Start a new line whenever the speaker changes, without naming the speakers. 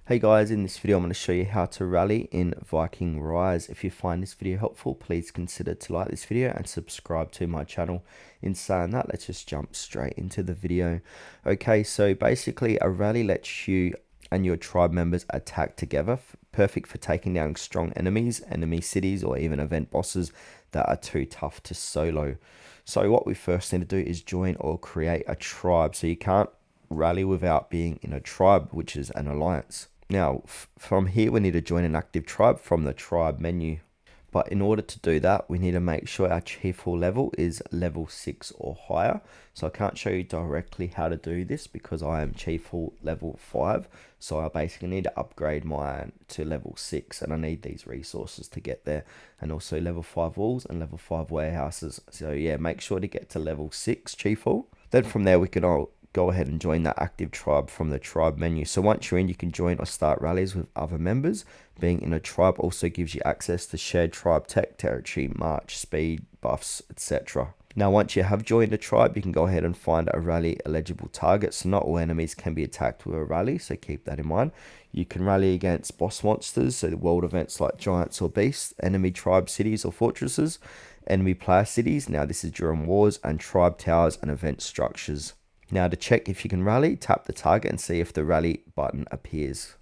Hey guys, in this video I'm going to show you how to rally in Viking Rise. If you find this video helpful, please consider to like this video and subscribe to my channel. In saying that, let's just jump straight into the video. Okay, so basically a rally lets you and your tribe members attack together, perfect for taking down strong enemies, enemy cities, or even event bosses that are too tough to solo. So what we first need to do is join or create a tribe. So you can't rally without being in a tribe, which is an alliance. Now, from here, we need to join an active tribe from the tribe menu. But in order to do that, we need to make sure our chief hall level is level 6 or higher. So I can't show you directly how to do this because I am chief hall level 5. So I basically need to upgrade mine to level 6 and I need these resources to get there. And also level 5 walls and level 5 warehouses. So yeah, make sure to get to level 6 chief hall. Then from there, we can all go ahead and join that active tribe from the tribe menu. So once you're in, you can join or start rallies with other members. Being in a tribe also gives you access to shared tribe tech, territory, march, speed, buffs, etc. Now once you have joined a tribe, you can go ahead and find a rally eligible target. So not all enemies can be attacked with a rally, so keep that in mind. You can rally against boss monsters, so the world events like giants or beasts, enemy tribe cities or fortresses, enemy player cities, now this is during wars, and tribe towers and event structures. Now to check if you can rally, tap the target and see if the rally button appears.